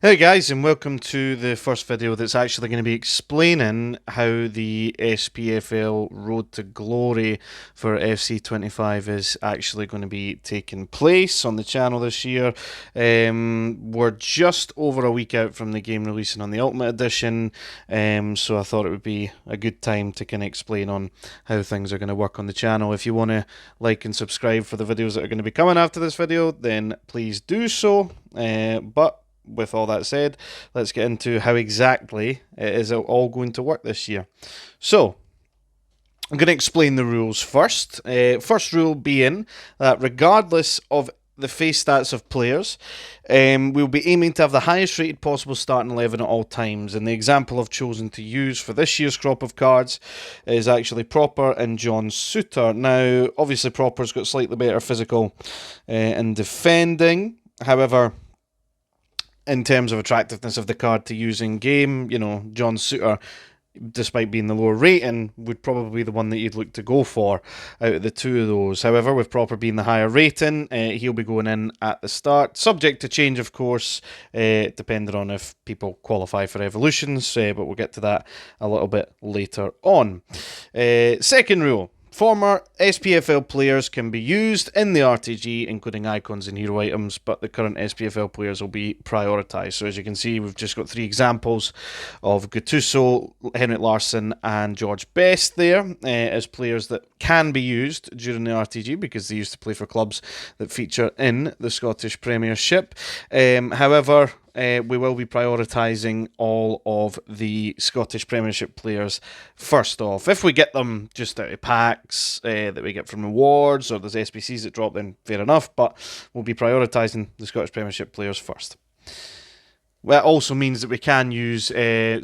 Hey guys, and welcome to the first video that's actually going to be explaining how the SPFL Road to Glory for FC25 is actually going to be taking place on the channel this year. We're just over a week out from the game releasing on the Ultimate Edition, so I thought it would be a good time to kind of explain on how things are going to work on the channel. If you want to like and subscribe for the videos that are going to be coming after this video, then please do so. But with all that said, let's get into how exactly it is all going to work this year. So, I'm going to explain the rules first. First rule being that regardless of the face stats of players, we'll be aiming to have the highest rated possible starting 11 at all times. And the example I've chosen to use for this year's crop of cards is actually Proper and John Suter. Now, obviously, Proper's got slightly better physical and defending. However, in terms of attractiveness of the card to use in game, John Suter, despite being the lower rating, would probably be the one that you'd look to go for out of the two of those. However, with Proper being the higher rating, he'll be going in at the start, subject to change, of course, depending on if people qualify for evolutions, but we'll get to that a little bit later on. Second rule. Former SPFL players can be used in the RTG, including icons and hero items, but the current SPFL players will be prioritised. So as you can see, we've just got three examples of Gattuso, Henrik Larsson and George Best there as players that can be used during the RTG because they used to play for clubs that feature in the Scottish Premiership. However, we will be prioritising all of the Scottish Premiership players first off. If we get them just out of packs that we get from rewards, or there's SBCs that drop, then fair enough, but we'll be prioritising the Scottish Premiership players first. That also means that we can use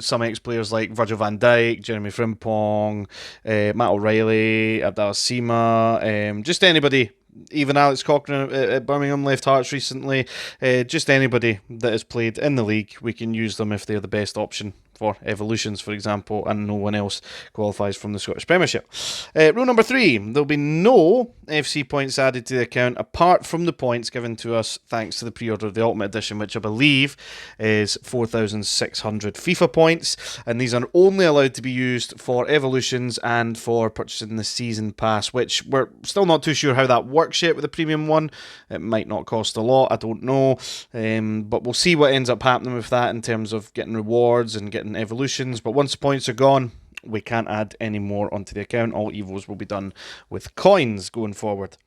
some ex-players like Virgil van Dijk, Jeremy Frimpong, Matt O'Reilly, Abdallah Sima, just anybody. Even Alex Cochrane at Birmingham left Hearts recently. Just anybody that has played in the league, we can use them if they're the best option for evolutions, for example, and no one else qualifies from the Scottish Premiership. Rule number 3, there'll be no FC points added to the account apart from the points given to us thanks to the pre-order of the Ultimate Edition, which I believe is 4,600 FIFA points, and these are only allowed to be used for evolutions and for purchasing the season pass, which we're still not too sure how that works yet with the premium one. It might not cost a lot, I don't know, but we'll see what ends up happening with that in terms of getting rewards and getting evolutions. But once the points are gone, we can't add any more onto the account. All evos will be done with coins going forward.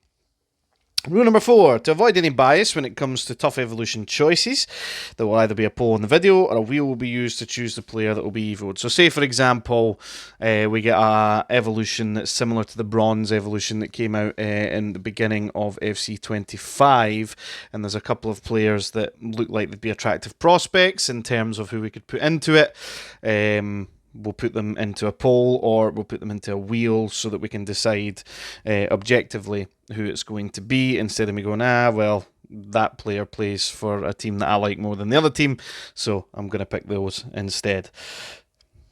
Rule number 4, to avoid any bias when it comes to tough evolution choices, there will either be a poll in the video or a wheel will be used to choose the player that will be evoed. So say, for example, we get a evolution that's similar to the bronze evolution that came out in the beginning of FC25, and there's a couple of players that look like they'd be attractive prospects in terms of who we could put into it. We'll put them into a poll or we'll put them into a wheel so that we can decide objectively who it's going to be, instead of me going, well, that player plays for a team that I like more than the other team, so I'm going to pick those instead.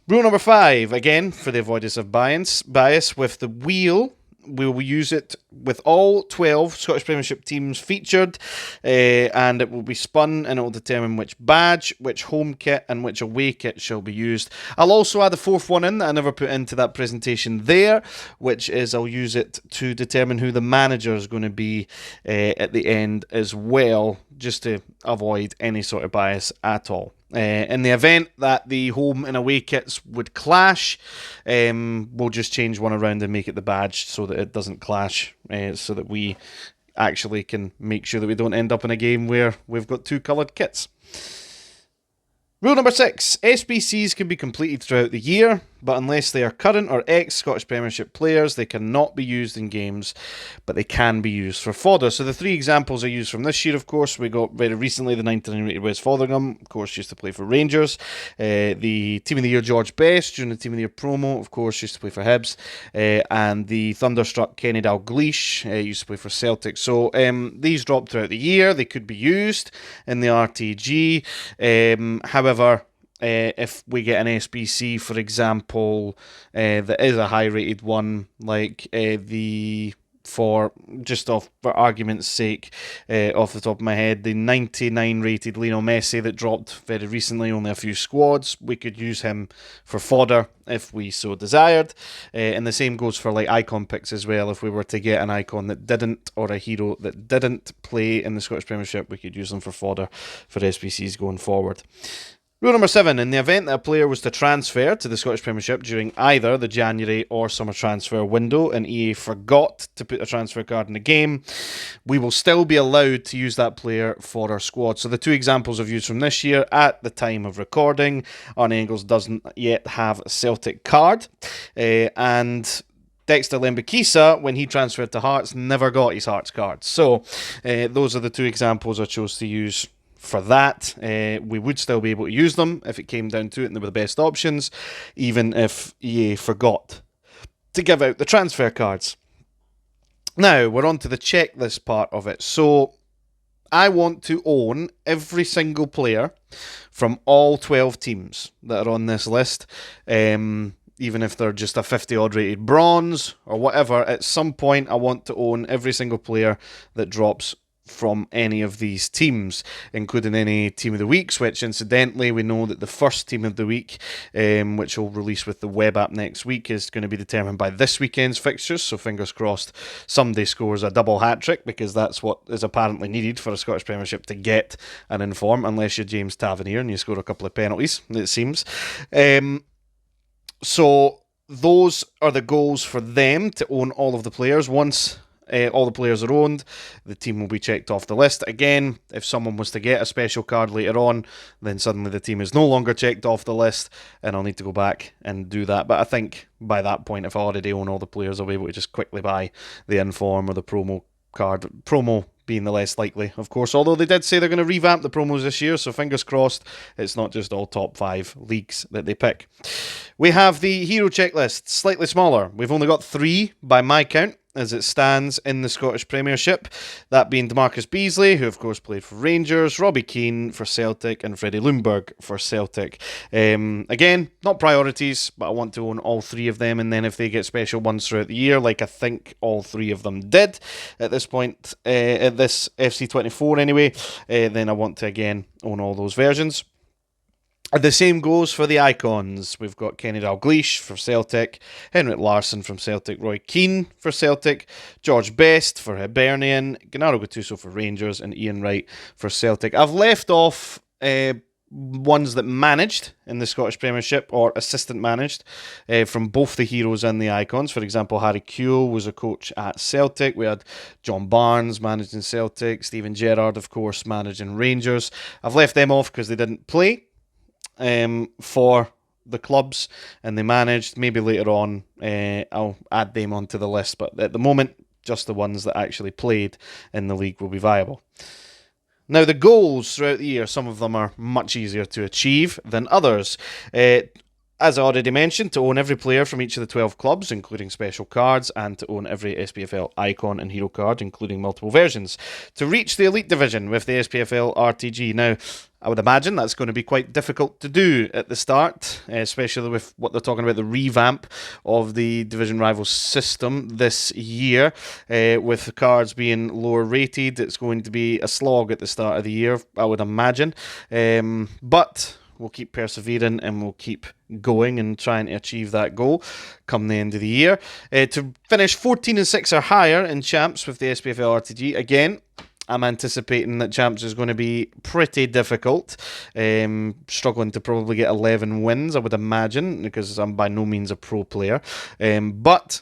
Rule number 5, again, for the avoidance of bias with the wheel, we will use it with all 12 Scottish Premiership teams featured, and it will be spun and it will determine which badge, which home kit and which away kit shall be used. I'll also add a fourth one in that I never put into that presentation there, which is I'll use it to determine who the manager is going to be at the end as well, just to avoid any sort of bias at all. In the event that the home and away kits would clash, we'll just change one around and make it the badge so that it doesn't clash, so that we actually can make sure that we don't end up in a game where we've got two coloured kits. Rule number 6, SBCs can be completed throughout the year, but unless they are current or ex-Scottish Premiership players, they cannot be used in games, but they can be used for fodder. So the 3 examples I used from this year, of course, we got very recently the 99 rated Wes Fothergum, of course, used to play for Rangers. The Team of the Year George Best during the Team of the Year promo, of course, used to play for Hibs. And the Thunderstruck Kenny Dalglish used to play for Celtic. So these dropped throughout the year. They could be used in the RTG. However, if we get an SBC, for example, that is a high rated one, like the for just for argument's sake, off the top of my head, the 99 rated Lionel Messi that dropped very recently, only a few squads. We could use him for fodder if we so desired. And the same goes for like icon picks as well. If we were to get an icon that didn't, or a hero that didn't play in the Scottish Premiership, we could use them for fodder for SBCs going forward. Rule number 7, in the event that a player was to transfer to the Scottish Premiership during either the January or summer transfer window and EA forgot to put a transfer card in the game, we will still be allowed to use that player for our squad. So the 2 examples I've used from this year, at the time of recording, Arne Engels doesn't yet have a Celtic card, and Dexter Lembikisa, when he transferred to Hearts, never got his Hearts card. So those are the 2 examples I chose to use for that. We would still be able to use them if it came down to it and they were the best options, even if EA forgot to give out the transfer cards. Now, we're on to the checklist part of it. So, I want to own every single player from all 12 teams that are on this list. Even if they're just a 50-odd rated bronze or whatever, at some point I want to own every single player that drops from any of these teams, including any team of the weeks, which incidentally we know that the first team of the week, which will release with the web app next week, is going to be determined by this weekend's fixtures. So fingers crossed somebody scores a double hat-trick, because that's what is apparently needed for a Scottish Premiership to get an inform, unless you're James Tavernier and you score a couple of penalties, it seems. So those are the goals for them, to own all of the players. Once all the players are owned, the team will be checked off the list. Again, if someone was to get a special card later on, then suddenly the team is no longer checked off the list, and I'll need to go back and do that. But I think by that point, if I already own all the players, I'll be able to just quickly buy the inform or the promo card. Promo being the less likely, of course, although they did say they're going to revamp the promos this year, so fingers crossed it's not just all top 5 leagues that they pick. We have the hero checklist, slightly smaller. We've only got 3 by my count as it stands in the Scottish Premiership, that being DeMarcus Beasley, who of course played for Rangers, Robbie Keane for Celtic, and Freddie Ljungberg for Celtic. Again, not priorities, but I want to own all 3 of them, and then if they get special ones throughout the year, like I think all 3 of them did at this point, at this FC24 anyway, then I want to again own all those versions. The same goes for the icons. We've got Kenny Dalglish for Celtic, Henrik Larsson from Celtic, Roy Keane for Celtic, George Best for Hibernian, Gennaro Gattuso for Rangers, and Ian Wright for Celtic. I've left off ones that managed in the Scottish Premiership or assistant managed from both the heroes and the icons. For example, Harry Kewell was a coach at Celtic. We had John Barnes managed in Celtic, Stephen Gerrard, of course, managed in Rangers. I've left them off because they didn't play for the clubs and they managed. Maybe later on I'll add them onto the list, but at the moment just the ones that actually played in the league will be viable. Now the goals throughout the year, some of them are much easier to achieve than others. As I already mentioned, to own every player from each of the 12 clubs, including special cards, and to own every SPFL icon and hero card, including multiple versions. To reach the Elite Division with the SPFL RTG. Now, I would imagine that's going to be quite difficult to do at the start, especially with what they're talking about, the revamp of the Division Rivals system this year. With the cards being lower rated, it's going to be a slog at the start of the year, I would imagine. But we'll keep persevering and we'll keep going and trying to achieve that goal come the end of the year. To finish 14-6 or higher in Champs with the SPFL RTG, again, I'm anticipating that Champs is going to be pretty difficult. Struggling to probably get 11 wins, I would imagine, because I'm by no means a pro player. But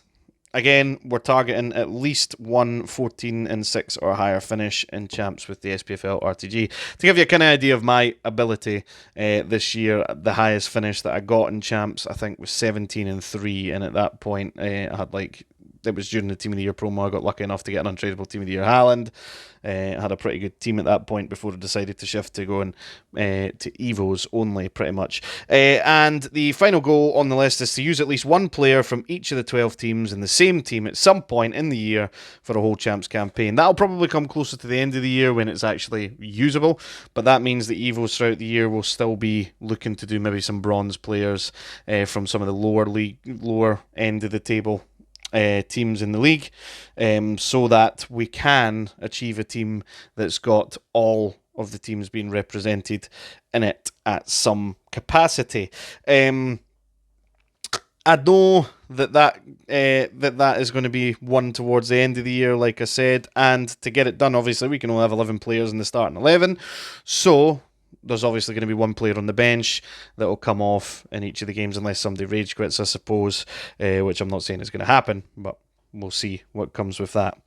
again, we're targeting at least one 14-6 or higher finish in Champs with the SPFL RTG. To give you a kind of idea of my ability this year, the highest finish that I got in Champs, I think, was 17-3, and at that point, I had it was during the Team of the Year promo. I got lucky enough to get an untradeable Team of the Year Haaland. I had a pretty good team at that point before I decided to shift to going to Evos only, pretty much. And the final goal on the list is to use at least one player from each of the 12 teams in the same team at some point in the year for a whole Champs campaign. That'll probably come closer to the end of the year when it's actually usable, but that means the Evos throughout the year will still be looking to do maybe some bronze players from some of the lower end of the table teams in the league, so that we can achieve a team that's got all of the teams being represented in it at some capacity. I know that is going to be one towards the end of the year, like I said, and to get it done, obviously, we can only have 11 players in the starting 11, so there's obviously going to be one player on the bench that will come off in each of the games unless somebody rage quits, I suppose, which I'm not saying is going to happen, but we'll see what comes with that.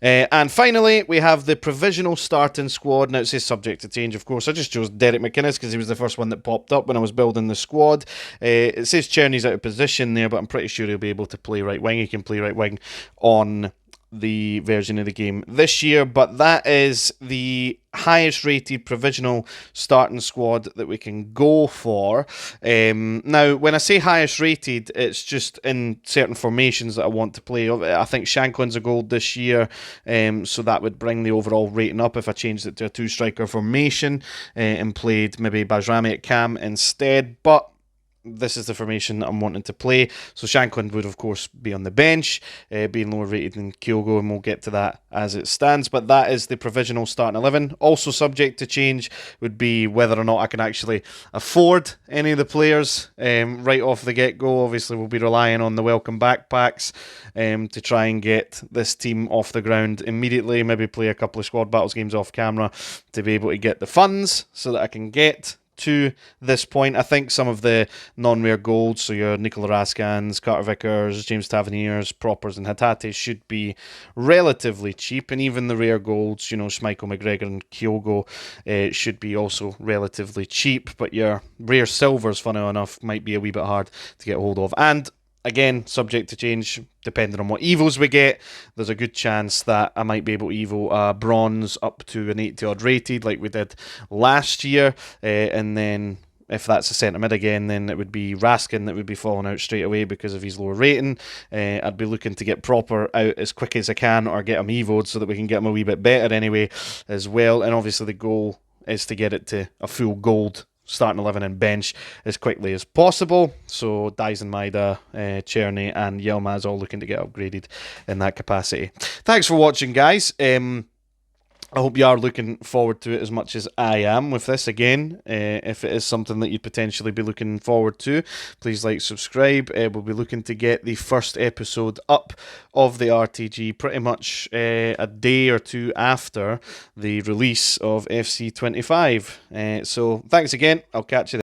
And finally, we have the provisional starting squad. Now, it says subject to change, of course. I just chose Derek McInnes because he was the first one that popped up when I was building the squad. It says Czerny's out of position there, but I'm pretty sure he'll be able to play right wing. He can play right wing on the version of the game this year, but that is the highest rated provisional starting squad that we can go for. Now, when I say highest rated, it's just in certain formations that I want to play. I think Shanklin's a gold this year, so that would bring the overall rating up if I changed it to a two-striker formation and played maybe Bajrami at cam instead, but this is the formation that I'm wanting to play. So Shanklin would, of course, be on the bench, being lower rated than Kyogo, and we'll get to that as it stands. But that is the provisional starting 11. Also subject to change would be whether or not I can actually afford any of the players right off the get-go. Obviously, we'll be relying on the welcome backpacks to try and get this team off the ground immediately. Maybe play a couple of squad battles games off camera to be able to get the funds so that I can get to this point. I think some of the non-rare golds, so your Nikola Raskans, Carter Vickers, James Taverniers, Proppers and Hatate should be relatively cheap, and even the rare golds, you know, Schmeichel, McGregor and Kyogo should be also relatively cheap, but your rare silvers, funny enough, might be a wee bit hard to get hold of. And again, subject to change, depending on what evos we get. There's a good chance that I might be able to evo bronze up to an 80-odd rated, like we did last year. And then if that's a centre mid again, then it would be Raskin that would be falling out straight away because of his lower rating. I'd be looking to get Proper out as quick as I can, or get him evoed so that we can get him a wee bit better anyway as well. And obviously the goal is to get it to a full gold starting 11 and bench as quickly as possible. So Dyson, Maida, Czerny and Yilmaz all looking to get upgraded in that capacity. Thanks for watching, guys. I hope you are looking forward to it as much as I am with this. Again, if it is something that you'd potentially be looking forward to, please like, subscribe. We'll be looking to get the first episode up of the RTG pretty much a day or two after the release of FC25. So thanks again. I'll catch you then.